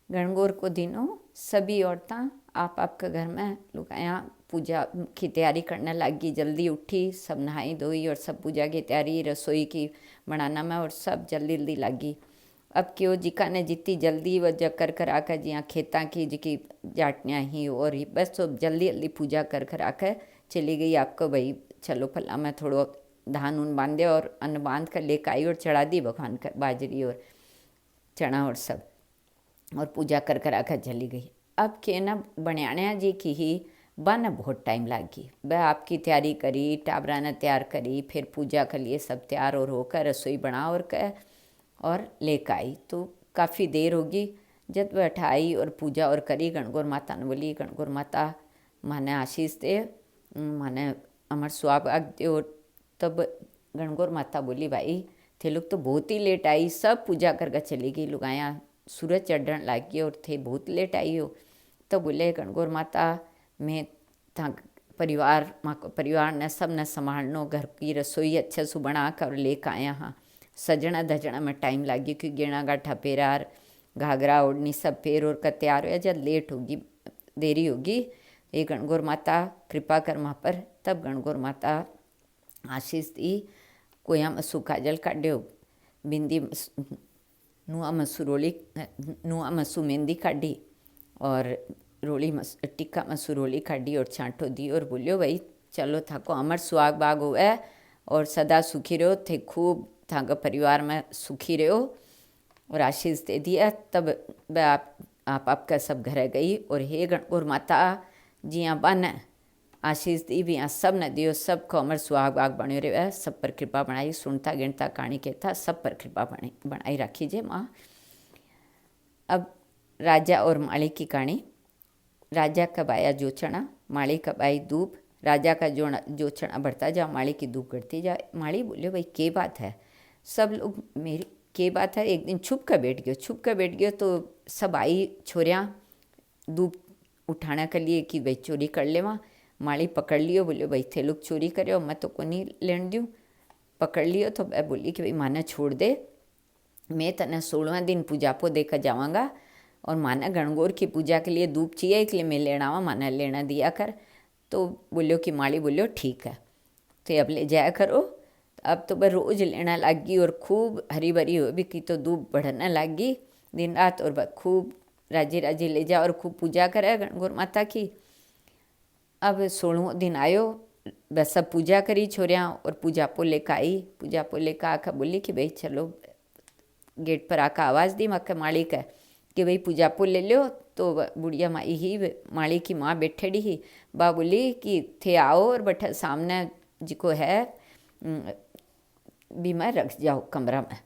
गणगौर को दिनों सभी औरतें आप आपके घर में लुगाया पूजा की तैयारी करने लगी। जल्दी उठी, सब नहाई धोई और सब पूजा की तैयारी रसोई की बनाना में और सब जल्दी जल्दी लगी। अब क्यों जिका ने जितनी जल्दी वह जग कर आकर जिया खेता की जिकी जाटनियाँ ही और ही बस तो जल्दी जल्दी पूजा कर आकर चली गई। आपको भाई चलो फला मैं थोड़ो धान उन बांधे और अन्न बांध कर लेकर आई और चढ़ा दी भगवान का बाजरी और चना और सब, और पूजा कर आकर चली गई। अब के ना बनियाणिया जी की ही बन बहुत टाइम लगी। वह आपकी तैयारी करी, टाबरा ने तैयार करी, फिर पूजा के लिए सब तैयार और होकर रसोई बना और लेकर आई। तो काफ़ी देर होगी। जब वह आई और पूजा और करी, गणगौर माता ने बोली, गणगौर माता माने आशीष दे, माने अमर सुहाग दे। और तब गणगौर माता बोली, भाई थे लोग तो बहुत ही लेट आई, सब पूजा करके चली गई, लुगाया सूरज चढ़ने लग गई और थे बहुत लेट आई हो। तो बोले गणगौर माता मैं था परिवार ने सब ने संभालनो, घर की रसोई अच्छे से बना कर लेकर आया हाँ। सजना धजना में टाइम लगी क्योंकि गेना गाठा पेरार घाघरा ओढ़नी सब पेर और का तैयार हो जब लेट होगी, देरी होगी। ये गणगौर माता कृपा कर वहाँ पर। तब गणगौर माता आशीष दी, कोया मसू काजल काढ़ो, बिंदी नुआ मसू रोली, नुआ मसू मेहंदी काढ़ी और टिक्का मसू रोली काढ़ी और छांटो दी और बोलियो भाई चलो थाको अमर सुहाग बाग होवे और सदा सुखी रहो, थे खूब थाका परिवार में सुखी रहो और आशीष दे दिया। तब वह आप आपका सब घरे गई और हे गणगौर माता जिया बन आशीष दी भी यहाँ सब न दियो, सबको अमर सुहाग बाग बनो रहे, सब पर कृपा बनाई। सुनता गिनता कहानी कहता सब पर कृपा बनाई राखी जे माँ। अब राजा और माली की कहानी। राजा कब आया जोचना, माली कब आई धूप। राजा का जोचना बढ़ता जा, माली की धूप घटती जा। माली बोले भाई के बात है, सब लोग मेरी के बात है। एक दिन छुप कर बैठ गयो तो सब आई छोरियाँ धूप उठाने के लिए कि भाई चोरी कर लेवा। माली पकड़ लियो, बोलियो भाई थे लोग चोरी करो, मैं तो को नहीं लेन दूँ। पकड़ लियो तो मैं बोली कि भाई माने छोड़ दे, मैं तने 16वां दिन पूजा पो देकर जावांगा और माना गणगौर की पूजा के लिए धूप चाहिए इसलिए मैं लेना आवा, माना लेना दिया कर। तो बोलियो कि माली बोलियो ठीक है, तो अब ले जाया करो। अब तो वह रोज़ लेना लगी और खूब हरी भरी हो भी की तो धूप बढ़ने लगी दिन रात। और वह खूब राजी राजी ले जा और खूब पूजा करे गणगौर माता की। अब 16वां दिन आयो, बस सब पूजा करी छोरियाँ और पूजा पो लेकर आई। पूजा पो लेकर आकर बोली कि भाई चलो, गेट पर आकर आवाज़ दी मक्के माली का कि भाई पूजा पो ले लो। तो बुढ़िया माई ही माली की माँ बैठेड़ी ही बा बोली कि थे आओ और बैठा सामने जिको है भी मैं रख जाओ कमरा में।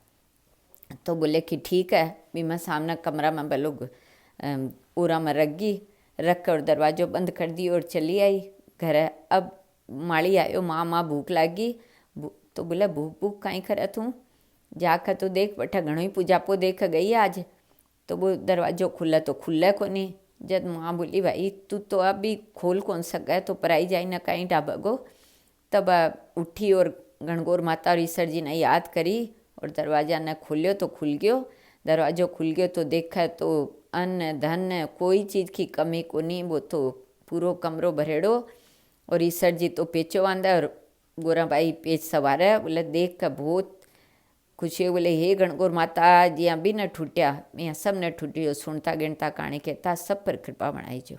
तो बोले कि ठीक है, भी मैं सामने कमरा में लोग पूरा में रख कर दरवाज़ो बंद कर दी और चली आई घर। अब माली आयो, माँ भूख लागी। तो बोले भूख कहीं करे तू, जाकर तो देख बैठा घणो ही पूजा पो देख गई आज। तो वो दरवाज़ो खुला तो खुला को नहीं। जब माँ बोली भाई तू तो अब भी खोल कौन सका है, तो पराई जाई ना कहीं ढाबगो। तब उठी और गणगौर माता और ईश्वर जी ने याद करी और दरवाज़ा ने खोलियो तो खुल गयो। दरवाज़ो खुल गयो तो देखा तो अन्न धन कोई चीज़ की कमी को नहीं, वो तो पूरो कमरो भरेड़ो। और ईश्वर जी तो पेचो बांधा और गोरा भाई पेच सवारे। बोले देख कर बहुत खुशी हो। बोले हे गणगौर माता जिया भी न ठूटिया, मैं सब न ठूटियो। सुनता गिनता कहानी कहता सब पर कृपा बनाई जो।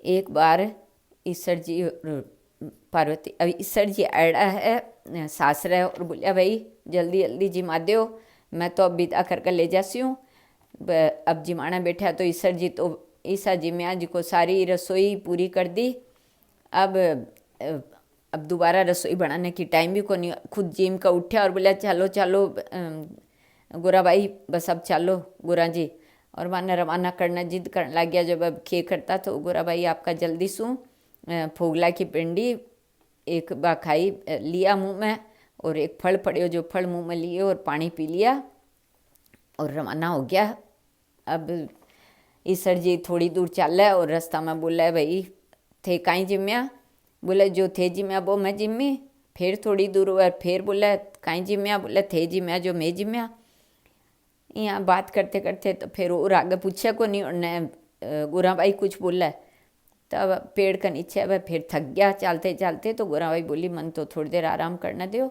एक बार ईश्वर जी पार्वती, अब ईश्वर जी आड़ा है सासरे और बोलिया भाई जल्दी जल्दी जिमा दो, मैं तो अब विदा करके ले जासी हूँ। अब जिमाना बैठा तो ईश्वर जी तो ईसा जी में जी को सारी रसोई पूरी कर दी। अब दोबारा रसोई बनाने की टाइम भी को नहीं। खुद जिम का उठा और बोला चलो चलो गोरा भाई बस अब चलो गोरा जी। और माने रवाना करना जिद करने लग गया। जब अब खे करता तो गोरा भाई आपका जल्दी सू फोगला की पिंडी एक बा खाई लिया मुँह में और एक फल पड़े जो फल मुँह में लिए और पानी पी लिया और रवाना हो गया। अब ईश्वर जी थोड़ी दूर चल है और रास्ता में बोला है भाई थे कहीं जिम्या। बोला जो थे जिम्या वो मैं जिम्मी। फिर थोड़ी दूर हुआ फिर बोला कहीं जिम्या। बोला थे जिम्या जो मैं जिम्या। यहाँ बात करते करते तो फिर और आगे पूछा को नहीं, उन्हें गोरा भाई कुछ बोला है। तब पेड़ का नीचे अब फिर थक गया चलते चलते, तो गोरा भाई बोली मन तो थोड़ी देर आराम करना दो।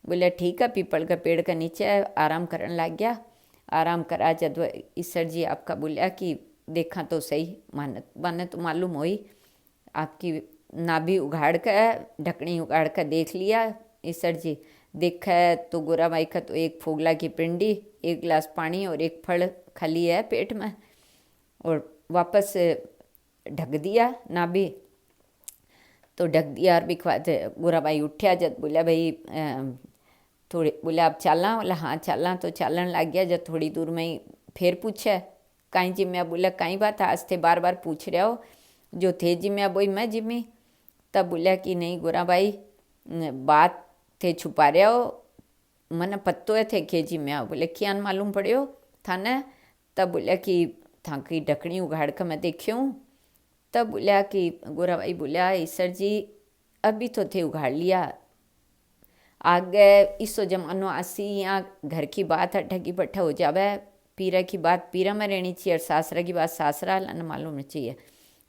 बोले ठीक है, पीपल का पेड़ का नीचे आराम करने लग गया। आराम करा जब ईश्वर जी आपका बोलिया कि देखा तो सही, मन तो मालूम हुई आपकी नाभि उघाड़ कर ढकनी उगाड़ कर देख लिया ईश्वर जी। देखा है तो गोरा भाई का तो एक फोगला की पिंडी, एक गिलास पानी और एक फल खाली है पेट में, और वापस ढक दिया नाभि। तो ढक दिया और बिखवाद गोरा भाई उठ्या जब बोला भाई थोड़ी, बोला आप चलना, बोला हाँ चलना। तो चलन लग गया। जब थोड़ी दूर में ही फिर पूछा कहीं जिम्या, बोला कहीं बात आज थे बार बार पूछ रहे हो, जो थे जिम्या वही मैं जिम्मी। तब बोला कि नहीं गोरा भाई बात थे छुपा रहे हो, मन पत्तो है थे के जिम्या। बोले क्या मालूम पड़े था न। तब बोला कि था की ढकनी उघाड़ कर मैं देखी हूँ। तब बोला कि गोरा भाई बोला ईश्वर जी अभी तो थे उघाड़ लिया, आगे इसो जमानो आसी यहाँ घर की बात है ठगी पट्ठा हो जावे, पीरा की बात पीरा में रहनी चाहिए और सासरा की बात सासरा लाना मालूम नहीं चाहिए,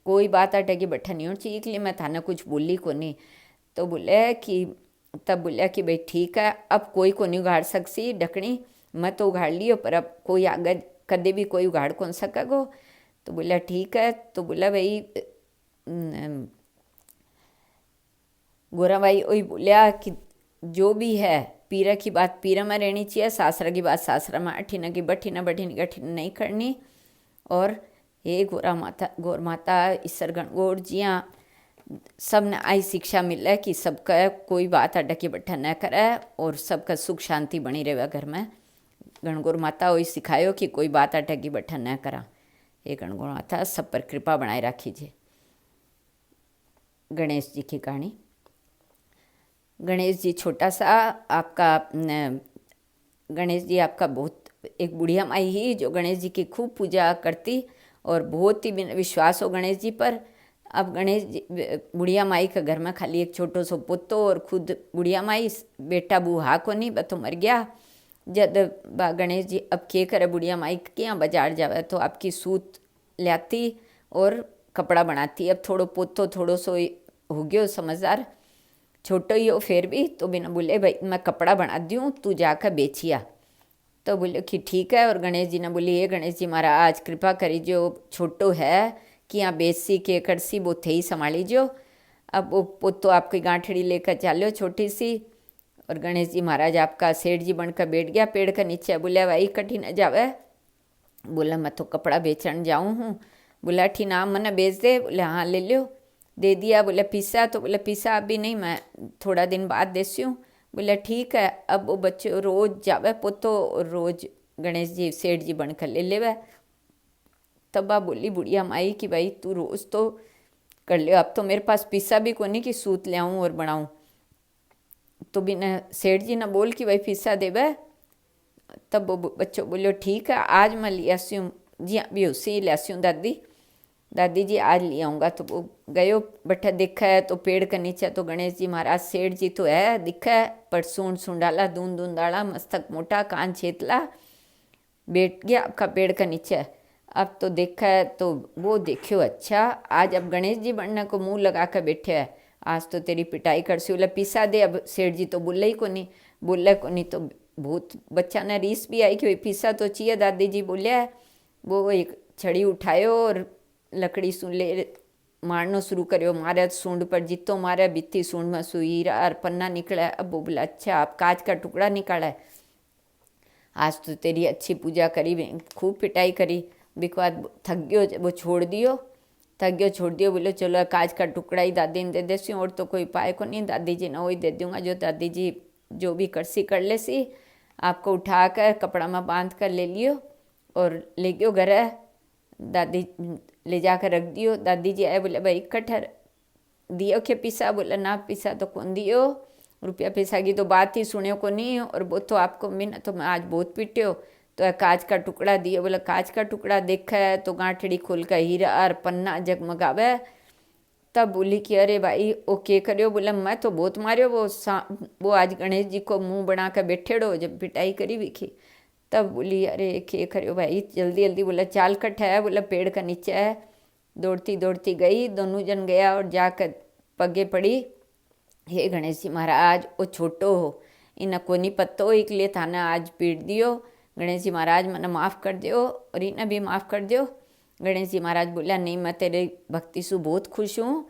कोई बात है ठगी पट्ठा नहीं होनी चाहिए, इसलिए मैं थाना कुछ बोली को नहीं। तो बोले कि तब बोलिया कि भाई ठीक है, अब कोई को नहीं उगाड़ सकसी ढकनी, मैं तो उगाड़ लियो पर अब कोई आगे कदे भी कोई उगाड़ कौन सकेगो। तो बोला ठीक है। तो बोला भाई गोरा भाई वही बोलिया कि जो भी है पीरा की बात पीरा में रहनी चाहिए, सासरा की बात सासरा में, अठीना की बठीना बठीना गठीना नहीं करनी। और ये गौर माता ईश्वर गणगौर जिया सब ने आई शिक्षा मिले कि सबका कोई बात अटकी बट्ठा न करे और सबका सुख शांति बनी रहे घर में। गणगौर माता वही सिखायो कि कोई बात अटकी बट्ठा न करा। ये गणगौर माता सब पर कृपा बनाए रखीजिए। गणेश जी की कहानी। गणेश जी छोटा सा आपका गणेश जी आपका बहुत एक बुढ़िया माई ही जो गणेश जी की खूब पूजा करती और बहुत ही विश्वास हो गणेश जी पर। अब गणेश जी बुढ़िया माई के घर में खाली एक छोटो सो पुतो और खुद बुढ़िया माई, बेटा बूहा को नहीं बतो मर गया। जब गणेश जी अब के करे बुढ़िया माई क्या बाजार जावे तो आपकी सूत लाती और कपड़ा बनाती। अब थोड़ो पोतो थोड़ो सो हो गयो समझदार, छोटो ही हो फिर भी, तो बिना बोले भाई मैं कपड़ा बना दूँ तू जाकर बेचिया। तो बोले कि ठीक है। और गणेश जी ने बोली ये गणेश जी महाराज कृपा करी जो छोटो है कि यहाँ बेची के करसी वो थे ही संभाली जो। अब वो पुतो आपकी गांठड़ी लेकर चालो छोटी सी। और गणेश जी महाराज आपका सेठ जी बनकर बैठ गया पेड़ का नीचे। बोला भाई कठी न जावे। बोला मैं तो कपड़ा बेचने जाऊँ हूँ। बोला ठीक नाम मैंने बेच दे। बोले हाँ ले लो। दे दिया। बोले पिसा। तो बोले पिसा अभी नहीं, मैं थोड़ा दिन बाद देसी हूँ। बोले ठीक है। अब वो बच्चे रोज़ जावे पुतो और रोज़ गणेश जी सेठ जी बनकर ले लेवे। तब आप बोली बुढ़िया माई कि भाई तू रोज़ तो कर ले, अब तो मेरे पास पिसा भी को नहीं कि सूत ले आऊँ और बनाऊँ। तो बिना सेठ जी ने बोल कि भाई पिसा देवे। तब वो बच्चों बोलो ठीक है आज मैं ले आसी हूँ। जी हाँ भी उसी ले आसी हूँ दादी, दादी जी आज ले आऊँगा। तो वो गयो बैठा देखा है तो पेड़ के नीचे तो गणेश जी महाराज सेठ जी तो है दिखा है, पर सूंड सूंडाला दून दूंदाला मस्तक मोटा कान छेतला बैठ गया आपका पेड़ के नीचे। अब तो देखा है तो वो देखियो अच्छा आज अब गणेश जी बनने को मुंह लगा कर बैठे है, आज तो तेरी पिटाई कर सी। बोला पिसा दे। अब सेठ जी तो बोले ही को नहीं, बोले को नहीं। तो बहुत बच्चा ने रीस भी आई कि भाई पिसा तो चाहिए। दादी जी बोलिया है। वो एक छड़ी उठायो और लकड़ी सूंड ले मारनो शुरू करो। मारे सूंड पर जितो मारे बीती सूंड में सुई और पन्ना निकला। अब वो बोला अच्छा आप कांच का टुकड़ा निकाला है, आज तो तेरी अच्छी पूजा करी, खूब पिटाई करी। बिकवाद थक गयो वो छोड़ दियो, थक गयो छोड़ दियो। बोले चलो कांच का टुकड़ा ही दादी ने दे देसी और तो कोई पाए को नहीं। दादी जी ने वही दे दूंगा जो दादी जी जो भी करसी कर ले सी। आपको उठा कर कपड़ा में बांध कर ले लियो और ले गयो घर। दादी ले जाकर रख दियो। दादी जी आए बोले भाई कठर दियो के पिसा। बोला ना पिसा तो कौन दियो, रुपया पैसा की तो बात ही सुने को नहीं। और वो तो आपको मिन तो मैं आज बहुत पिट्यो तो कांच का टुकड़ा दियो। बोला कांच का टुकड़ा देखा है तो गांठड़ी खोल कर हीरा और पन्ना जगमगावे। तब बोली कि अरे भाई वो के करियो। बोला मैं तो बहुत मारियो वो आज गणेश जी को मुंह बना कर बैठेड़ो जब पिटाई करी विखी। तब बोली अरे खे करो भाई, जल्दी जल्दी। बोला चाल कट है, बोला पेड़ का नीचे है। दौड़ती दौड़ती गई, दोनों जन गया और जाकर पगे पड़ी, हे गणेश जी महाराज वो छोटो हो, इन्हें को नहीं पत्तो, इसलिए थाने आज पीट दियो, गणेश जी महाराज मैंने माफ़ कर दियो और इन्हें भी माफ़ कर दियो। गणेश जी महाराज बोला नहीं, मैं तेरे भक्ति से बहुत खुश हूँ,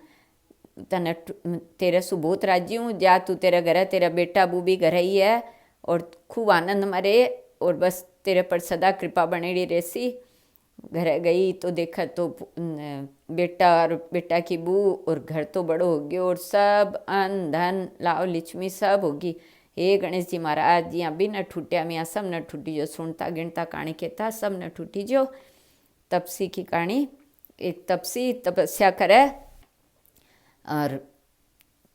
तने तेरे से बहुत राजी हूँ, जा तू तेरा घर है, तेरा बेटा अबू भी घर ही है और खूब आनंद मरे और बस तेरे पर सदा कृपा बनेड़ी रहसी। घर गई तो देखा तो बेटा और बेटा की बू और घर तो बड़ो हो गयो और सब अन्न धन लाओ लिच्छमी सब होगी। हे गणेश जी महाराज यहाँ भी न ठूटिया मियाँ सब न ठूटी जो, सुनता गिनता कहानी कहता सब न ठूटी जो। तपसी की कहानी, एक तपसी तपस्या करे और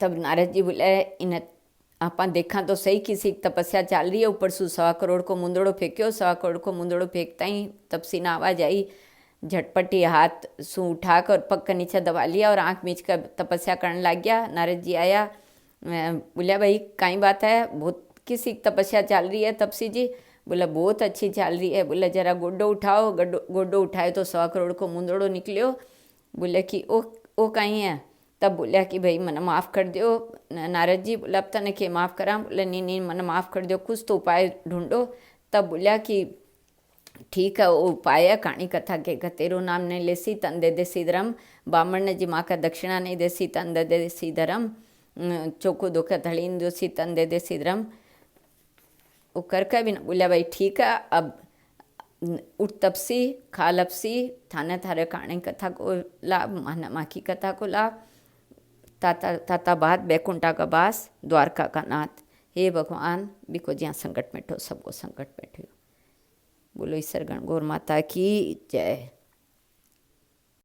तब नारद जी बोले इन्हें आप देखा तो सही किसी तपस्या चल रही है, ऊपर से 1.25 करोड़ को मुंदड़ो फेंक्यो, 1.25 करोड़ को मुंदड़ो फेंकता ही तपसी ने आवाज आई, झटपटी हाथ सू उठा कर पग के नीचे दबा लिया और आँख मीच कर तपस्या करने लग गया। नारद जी आया, बोला भाई कई बात है, बहुत किसी तपस्या चल रही है तपसी जी। बोला बहुत अच्छी चल रही है। बोला जरा गोडो उठाओ, गोडो उठाए तो 1.25 करोड़ को मुंदड़ो निकलियो। बोले कि ओ कहीं है। तब बोलिया कि भाई मैंने माफ़ कर दियो। नारद जी बोला अब तने के माफ़ करा। बोले नहीं नहीं मैंने माफ़ कर दियो, कुछ तो उपाय ढूंढो। तब बोलिया कि ठीक है वो उपाय है, कहानी कथा के तेरो नाम नहीं लेसी तन दे देसी धर्म, बामण ने जी माँ का दक्षिणा नहीं देसी तन दे देसी धर्म, चोखो धोखा थड़ीन दोसी तन दे देसी धर्म। वो करके भी ना बोलिया भाई ठीक है, अब उठ तपसी खा लपसी, थाने थारे कहानी कथा को लाभ, माना माँ की कथा को लाभ, ताता ताता बात बैकुंठा का बास, द्वारका का नाथ। हे भगवान बिको ज्યાં संकट बैठो सबको संकट बैठो। बोलो ईश्वर गण गौर माता की जय।